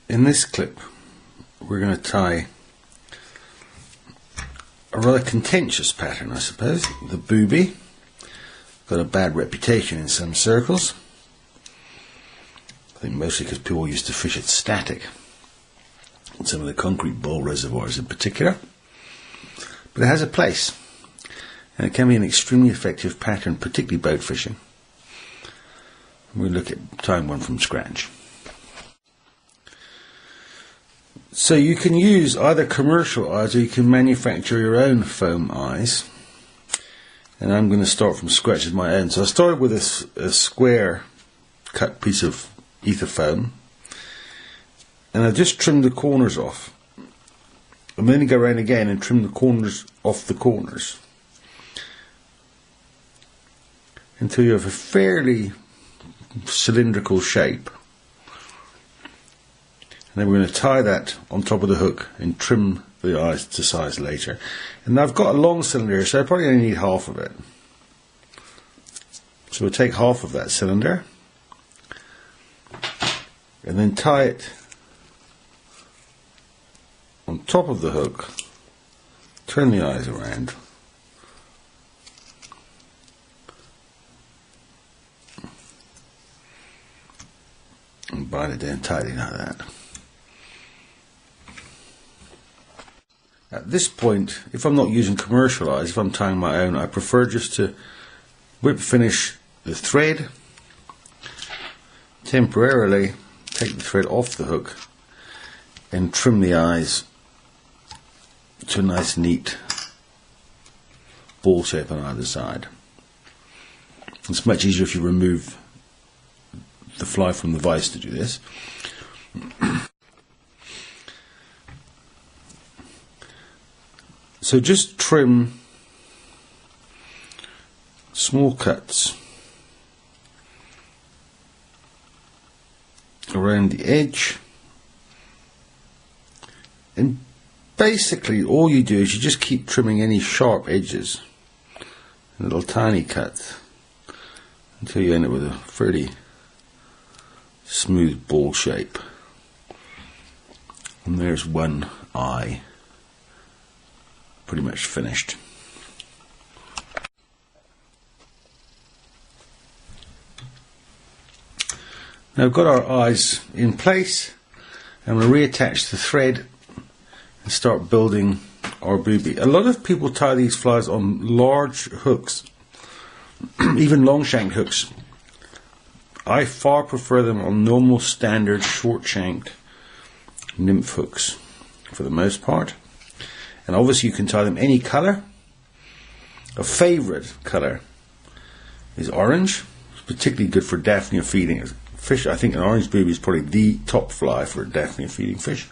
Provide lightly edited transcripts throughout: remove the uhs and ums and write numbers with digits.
In this clip we're going to tie a rather contentious pattern, I suppose, the Booby. Got a bad reputation in some circles. I think mostly because people used to fish it static, in some of the concrete bowl reservoirs in particular. But it has a place, and it can be an extremely effective pattern, particularly boat fishing. We'll look at tying one from scratch. So you can use either commercial eyes or you can manufacture your own foam eyes. And I'm going to start from scratch with my own. So I started with a square cut piece of ether foam, and I just trimmed the corners off. I'm going to go around again and trim the corners off the corners until you have a fairly cylindrical shape. And then we're going to tie that on top of the hook and trim the eyes to size later. And I've got a long cylinder, so I probably only need half of it. So we'll take half of that cylinder and then tie it on top of the hook, turn the eyes around, and bind it down tightly like that. At this point, if I'm not using commercial eyes, if I'm tying my own, I prefer just to whip finish the thread, temporarily take the thread off the hook and trim the eyes to a nice neat ball shape on either side. It's much easier if you remove the fly from the vise to do this. So just trim small cuts around the edge, and basically all you do is you just keep trimming any sharp edges, little tiny cuts, until you end up with a fairly smooth ball shape. And there's one eye pretty much finished. Now we've got our eyes in place, and we'll reattach the thread and start building our Booby. A lot of people tie these flies on large hooks, even long shanked hooks. I far prefer them on normal standard short shanked nymph hooks for the most part. And obviously you can tie them any colour. A favourite colour is orange. It's particularly good for daphnia feeding fish. I think an orange Booby is probably the top fly for daphnia feeding fish.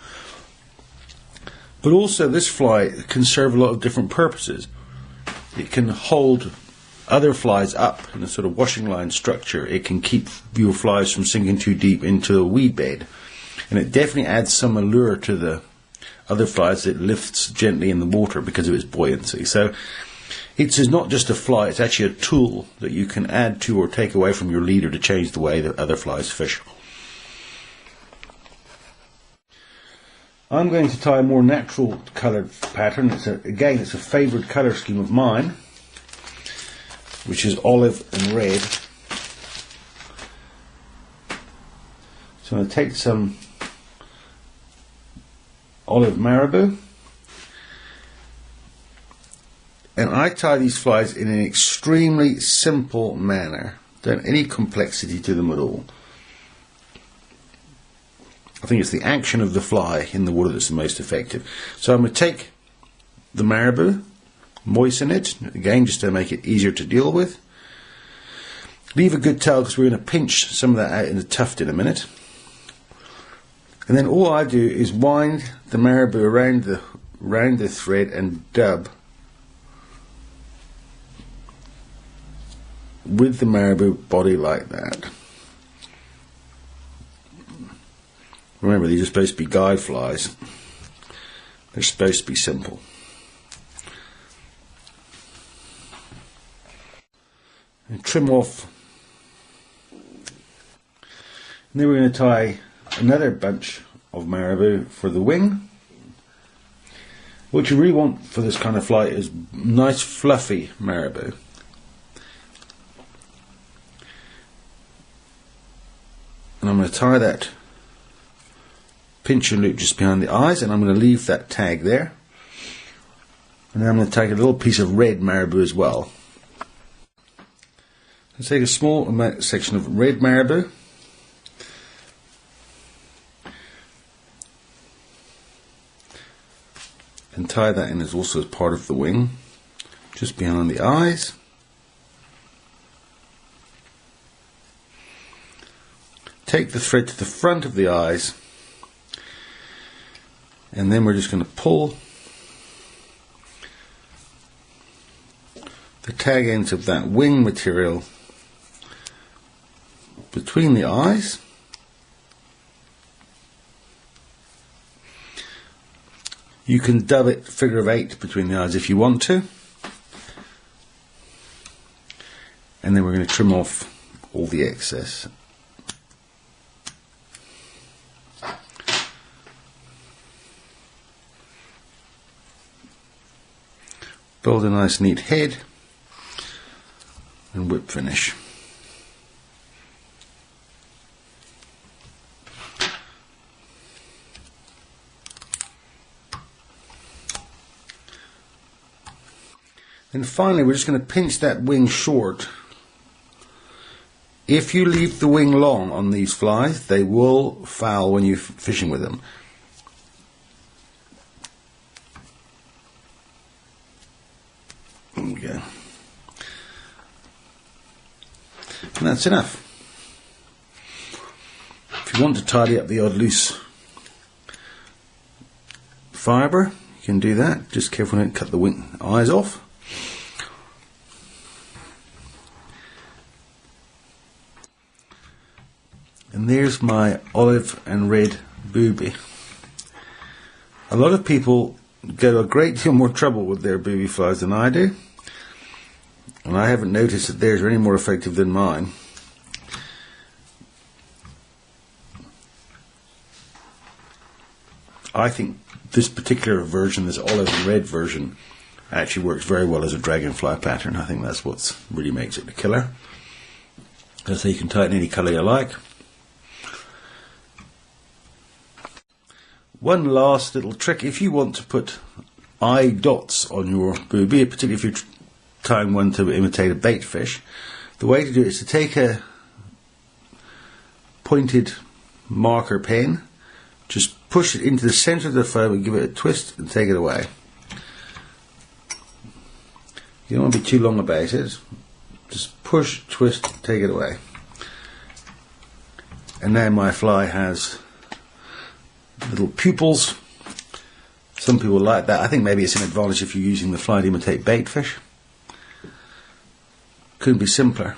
But also this fly can serve a lot of different purposes. It can hold other flies up in a sort of washing line structure. It can keep your flies from sinking too deep into a weed bed. And it definitely adds some allure to the other flies. It lifts gently in the water because of its buoyancy. So it's not just a fly, it's actually a tool that you can add to or take away from your leader to change the way that other flies fish. I'm going to tie a more natural coloured pattern. Again, it's a favourite colour scheme of mine, which is olive and red. So I'm going to take some olive marabou, and I tie these flies in an extremely simple manner. Don't have any complexity to them at all. I think it's the action of the fly in the water that's the most effective. So I'm going to take the marabou, moisten it, again just to make it easier to deal with. Leave a good tail because we're going to pinch some of that out in the tuft in a minute. And then all I do is wind the marabou around the thread and dub with the marabou body like that. Remember, these are supposed to be guide flies. They're supposed to be simple. And trim off. And then we're going to tie another bunch of marabou for the wing. What you really want for this kind of fly is nice fluffy marabou. And I'm going to tie that pincher loop just behind the eyes, and I'm going to leave that tag there. And then I'm going to take a little piece of red marabou as well. Let's take a small section of red marabou. And tie that in as also as part of the wing, just behind the eyes. Take the thread to the front of the eyes, and then we're just going to pull the tag ends of that wing material between the eyes. You can dove it figure of 8 between the eyes if you want to. And then we're going to trim off all the excess. Build a nice neat head and whip finish. And finally, we're just going to pinch that wing short. If you leave the wing long on these flies, they will foul when you're fishing with them. There we go. And that's enough. If you want to tidy up the odd loose fibre, you can do that. Just careful not to cut the wing eyes off. And there's my olive and red booby. A lot of people get a great deal more trouble with their booby flies than I do. And I haven't noticed that theirs are any more effective than mine. I think this particular version, this olive and red version, actually works very well as a dragonfly pattern. I think that's what really makes it the killer. So you can tie it in any colour you like. One last little trick, if you want to put eye dots on your booby, particularly if you're tying one to imitate a bait fish, the way to do it is to take a pointed marker pen, just push it into the centre of the foam and give it a twist and take it away. You don't want to be too long about it, just push, twist, take it away. And now my fly has little pupils. Some people like that. I think maybe it's an advantage if you're using the fly to imitate bait fish. Couldn't be simpler.